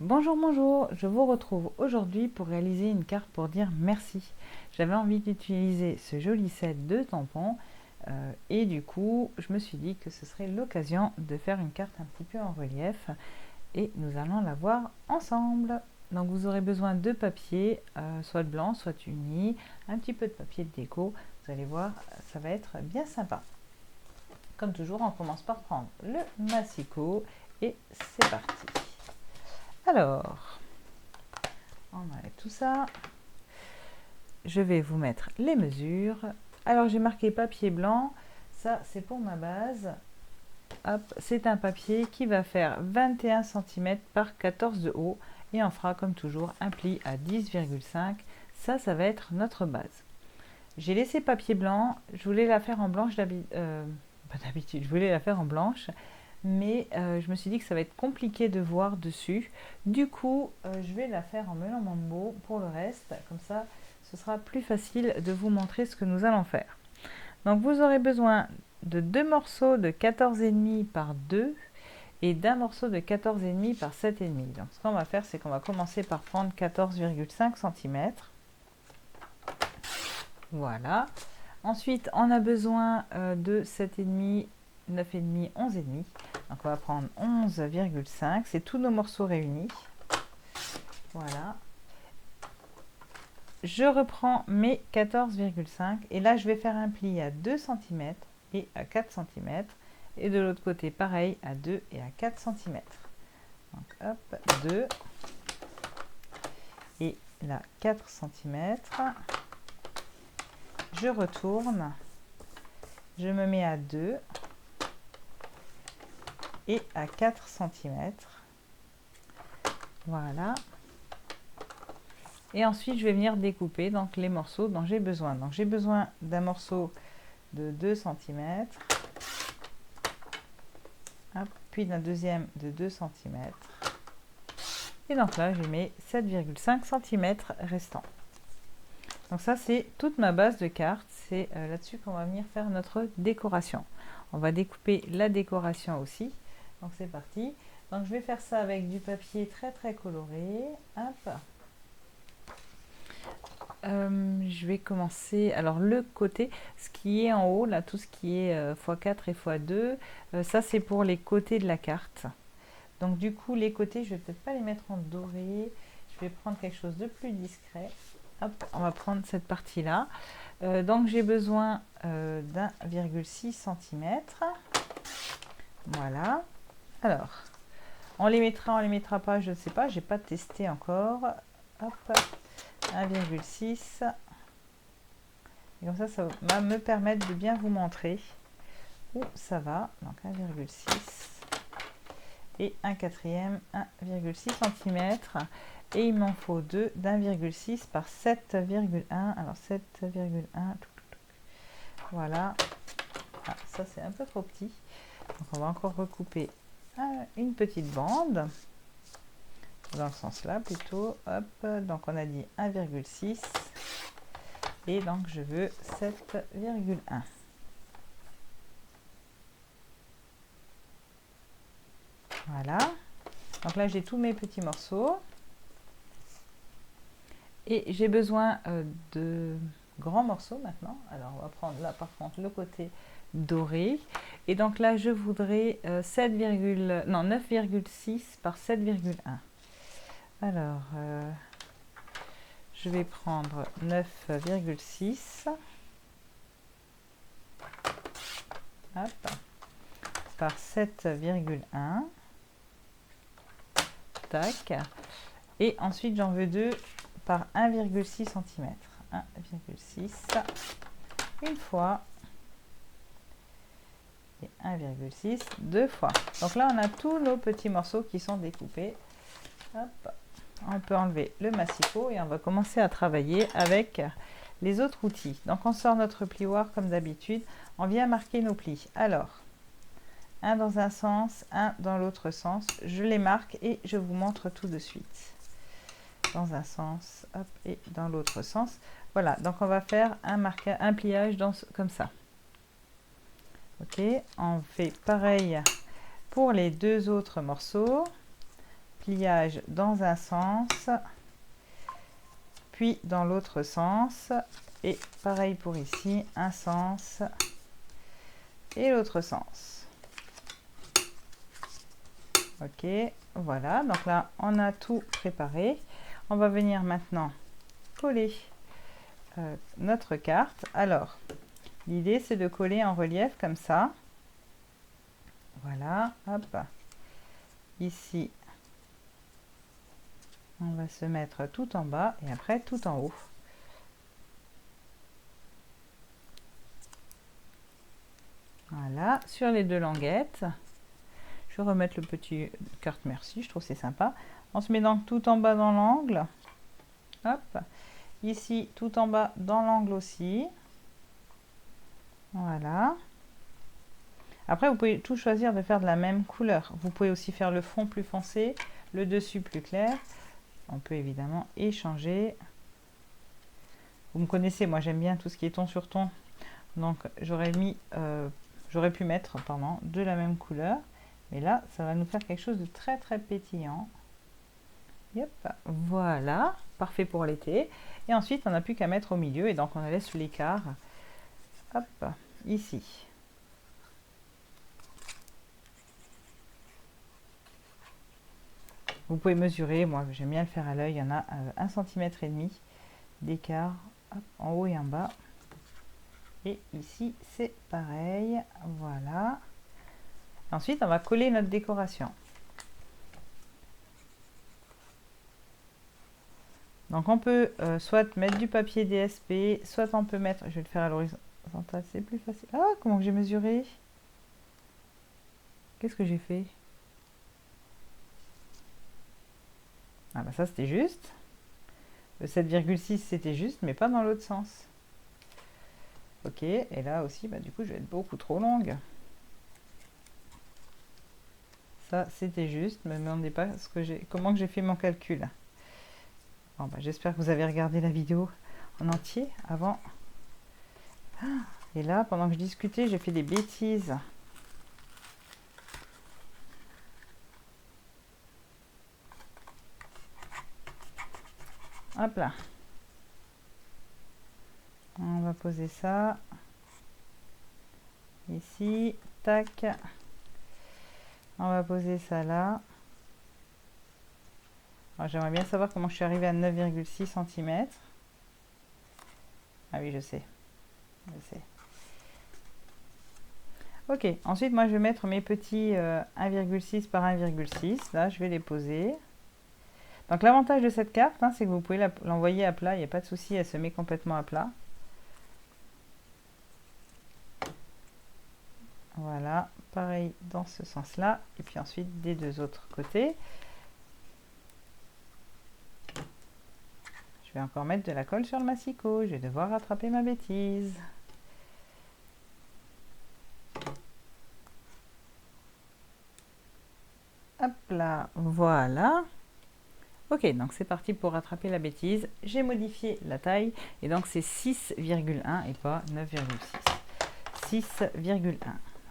Bonjour, bonjour, je vous retrouve aujourd'hui pour réaliser une carte pour dire merci. J'avais envie d'utiliser ce joli set de tampons et du coup je me suis dit que ce serait l'occasion de faire une carte un petit peu en relief et nous allons la voir ensemble. Donc vous aurez besoin de papier, soit blanc, soit uni, un petit peu de papier de déco. Vous allez voir, ça va être bien sympa. Comme toujours, on commence par prendre le massicot et c'est parti. Alors, on enlève tout ça. Je vais vous mettre les mesures. Alors, j'ai marqué papier blanc. Ça, c'est pour ma base. Hop, c'est un papier qui va faire 21 cm par 14 de haut. Et on fera, comme toujours, un pli à 10,5. Ça va être notre base. J'ai laissé papier blanc. Je voulais la faire en blanche d'habitude. Je voulais la faire en blanche. Mais je me suis dit que ça va être compliqué de voir dessus. Du coup, je vais la faire en melon mambo pour le reste. Comme ça, ce sera plus facile de vous montrer ce que nous allons faire. Donc, vous aurez besoin de 2 morceaux de 14,5 par 2 et d'un morceau de 14,5 par 7,5. Donc, ce qu'on va faire, c'est qu'on va commencer par prendre 14,5 cm. Voilà. Ensuite, on a besoin de 7,5, 9,5, 11,5. Donc on va prendre 11,5, c'est tous nos morceaux réunis. Voilà. Je reprends mes 14,5 et là je vais faire un pli à 2 cm et à 4 cm. Et de l'autre côté, pareil, à 2 et à 4 cm. Donc hop, 2 et là 4 cm. Je retourne, je me mets à 2 et à 4 cm. Voilà. Et ensuite, je vais venir découper donc les morceaux dont j'ai besoin. Donc, j'ai besoin d'un morceau de 2 cm. Hop, puis d'un deuxième de 2 cm. Et donc là, j'ai mes 7,5 cm restants. Donc ça, c'est toute ma base de carte. C'est là-dessus qu'on va venir faire notre décoration. On va découper la décoration aussi. Donc, c'est parti. Donc, je vais faire ça avec du papier très, très coloré. Hop. Je vais commencer. Alors, le côté, ce qui est en haut, là, tout ce qui est x4 et x2, ça, c'est pour les côtés de la carte. Donc, du coup, les côtés, je vais peut-être pas les mettre en doré. Je vais prendre quelque chose de plus discret. Hop, on va prendre cette partie-là. Donc, j'ai besoin d'1,6 cm. Voilà. Alors, on les mettra pas, je ne sais pas, j'ai pas testé encore. Hop, 1,6. Et comme ça va me permettre de bien vous montrer où ça va. Donc 1,6 et un quatrième 1,6 cm. Et il m'en faut deux d'1,6 par 7,1. Alors 7,1. Voilà. Ah, ça c'est un peu trop petit. Donc on va encore recouper une petite bande. Dans ce sens-là plutôt. Hop. Donc on a dit 1,6. Et donc je veux 7,1. Voilà. Donc là j'ai tous mes petits morceaux. Et j'ai besoin de grands morceaux maintenant. Alors on va prendre là par contre le côté doré. Et donc là je voudrais 9,6 par 7,1. Alors je vais prendre 9,6 par 7,1. Tac. Et ensuite j'en veux 2 par 1,6 cm. 1,6 une fois et 1,6 deux fois. Donc là on a tous nos petits morceaux qui sont découpés. Hop. On peut enlever le massicot et on va commencer à travailler avec les autres outils. Donc on sort notre plioir comme d'habitude, on vient marquer nos plis. Alors, un dans un sens, un dans l'autre sens. Je les marque et je vous montre tout de suite. Dans un sens, hop, et dans l'autre sens. Voilà, donc on va faire un pliage comme ça. Ok, on fait pareil pour les deux autres morceaux. pliage dans un sens, puis dans l'autre sens, et pareil pour ici, un sens et l'autre sens. Ok, voilà, donc là on a tout préparé. On va venir maintenant coller notre carte. Alors, l'idée c'est de coller en relief comme ça. Voilà, hop. Ici, on va se mettre tout en bas et après tout en haut. Voilà, sur les deux languettes. Je vais remettre le petit carte merci, je trouve c'est sympa. On se met donc tout en bas dans l'angle. Hop. Ici, tout en bas dans l'angle aussi. Voilà. Après, vous pouvez tout choisir de faire de la même couleur. Vous pouvez aussi faire le fond plus foncé, le dessus plus clair. On peut évidemment échanger. Vous me connaissez, moi j'aime bien tout ce qui est ton sur ton. Donc j'aurais pu mettre de la même couleur. Mais là, ça va nous faire quelque chose de très très pétillant. Yep. Voilà, parfait pour l'été. Et ensuite, on n'a plus qu'à mettre au milieu. Et donc on laisse l'écart. Hop, ici. Vous pouvez mesurer, moi j'aime bien le faire à l'œil, il y en a 1,5 cm d'écart en haut et en bas. Et ici c'est pareil, voilà. Ensuite on va coller notre décoration. Donc on peut soit mettre du papier DSP, soit on peut mettre, je vais le faire à l'horizontale, c'est plus facile. Ah, comment j'ai mesuré? Qu'est-ce que j'ai fait? Ah bah ça c'était juste. Le 7,6 c'était juste, mais pas dans l'autre sens. Ok, et là aussi, bah, du coup je vais être beaucoup trop longue. Ça c'était juste, ne me demandez pas comment que j'ai fait mon calcul. Bon, bah, j'espère que vous avez regardé la vidéo en entier avant. Et là, pendant que je discutais, j'ai fait des bêtises. Hop là. On va poser ça. Ici. Tac. On va poser ça là. J'aimerais bien savoir comment je suis arrivée à 9,6 cm. Ah oui, je sais. Je sais. Ok, ensuite moi je vais mettre mes petits 1,6 par 1,6. Là, je vais les poser. Donc l'avantage de cette carte, hein, c'est que vous pouvez l'envoyer à plat, il n'y a pas de souci, elle se met complètement à plat. Voilà, pareil dans ce sens-là. Et puis ensuite des deux autres côtés. Je vais encore mettre de la colle sur le massicot. Je vais devoir rattraper ma bêtise. Hop là, voilà. Ok, donc c'est parti pour rattraper la bêtise. J'ai modifié la taille et donc c'est 6,1 et pas 9,6. 6,1.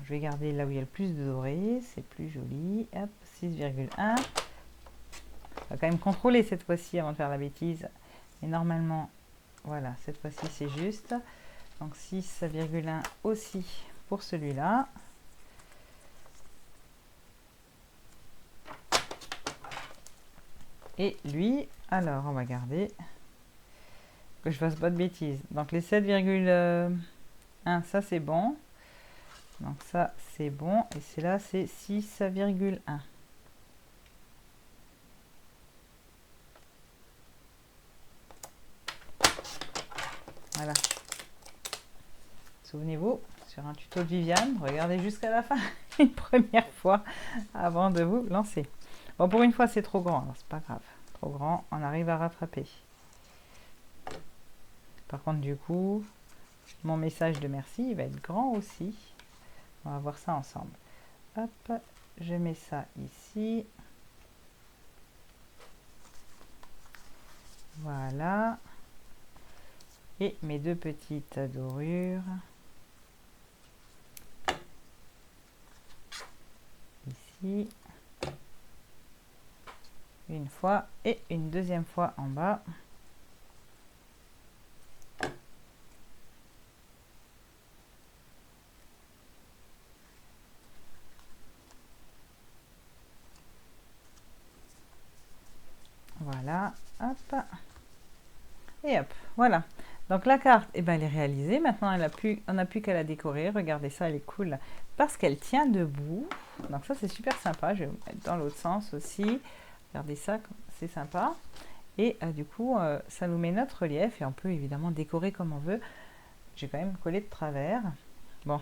Je vais garder là où il y a le plus de doré, c'est plus joli. Hop, 6,1. On va quand même contrôler cette fois-ci avant de faire la bêtise. Mais normalement, voilà, cette fois-ci c'est juste. Donc 6,1 aussi pour celui-là. Et lui, alors on va garder que je fasse pas de bêtises. Donc les 7,1, ça c'est bon. Donc ça c'est bon. Et c'est là, c'est 6,1. Voilà. Souvenez-vous, sur un tuto de Viviane, regardez jusqu'à la fin une première fois avant de vous lancer. Bon, pour une fois c'est trop grand, alors c'est pas grave. Trop grand, on arrive à rattraper. Par contre, du coup, mon message de merci, il va être grand aussi. On va voir ça ensemble. Hop, je mets ça ici. Voilà. Et mes deux petites dorures. Ici. une fois et une deuxième fois en bas. Voilà, hop. Et hop, voilà. Donc la carte, eh ben, elle est réalisée. Maintenant, on n'a plus qu'à la décorer. Regardez ça, elle est cool parce qu'elle tient debout. Donc ça, c'est super sympa. Je vais vous mettre dans l'autre sens aussi. Regardez ça, c'est sympa. Et du coup, ça nous met notre relief et on peut évidemment décorer comme on veut. J'ai quand même collé de travers. Bon,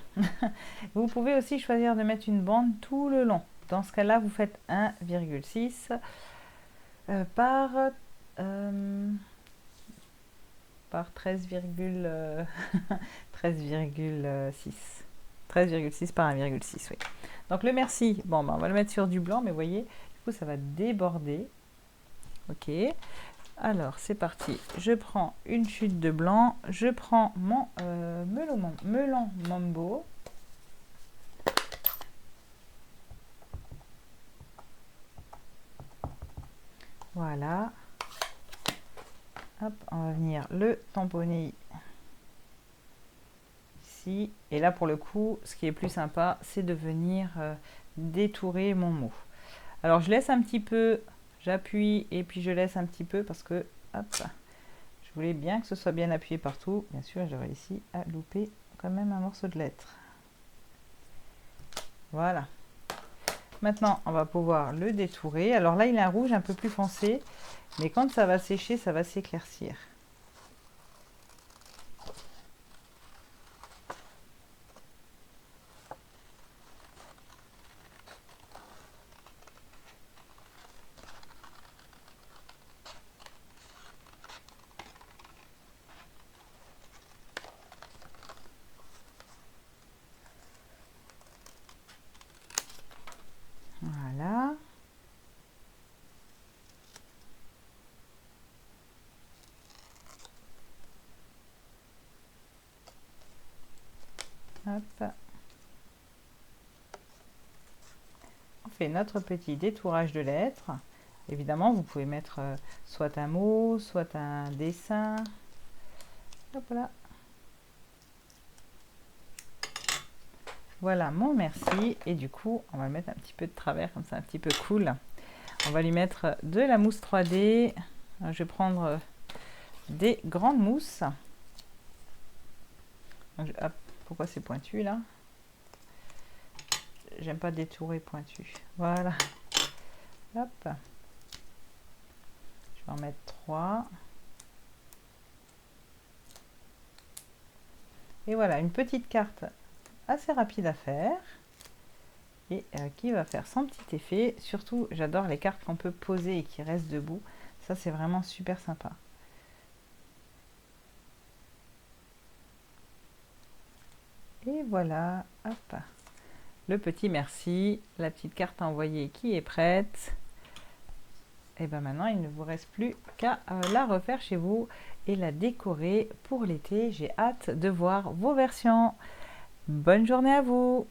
vous pouvez aussi choisir de mettre une bande tout le long. Dans ce cas-là, vous faites 1,6 par 13,6. 13,6 par 1,6, oui. Donc le merci, bon, ben, on va le mettre sur du blanc, mais vous voyez, du coup, ça va déborder. Ok. Alors, c'est parti. Je prends une chute de blanc. Je prends mon melon mambo. Voilà. Hop, on va venir le tamponner ici. Et là, pour le coup, ce qui est plus sympa, c'est de venir détourer mon mot. Alors, je laisse un petit peu, j'appuie et puis je laisse un petit peu parce que, hop, je voulais bien que ce soit bien appuyé partout. Bien sûr, j'ai réussi à louper quand même un morceau de lettre. Voilà. Maintenant, on va pouvoir le détourer. Alors là, il a un rouge un peu plus foncé, mais quand ça va sécher, ça va s'éclaircir. Voilà. Hop. On fait notre petit détourage de lettres. Évidemment, vous pouvez mettre soit un mot, soit un dessin. Hop là. Voilà mon merci. Et du coup, on va le mettre un petit peu de travers, comme ça, un petit peu cool. On va lui mettre de la mousse 3D. Je vais prendre des grandes mousses. Hop, pourquoi c'est pointu là? J'aime pas détourer pointu. Voilà. Hop. Je vais en mettre 3. Et voilà, une petite carte assez rapide à faire. Et qui va faire son petit effet. Surtout, j'adore les cartes qu'on peut poser et qui restent debout. Ça, c'est vraiment super sympa. Et voilà, hop. Le petit merci, la petite carte à envoyer qui est prête. Et bien maintenant, il ne vous reste plus qu'à la refaire chez vous et la décorer pour l'été. J'ai hâte de voir vos versions. Bonne journée à vous!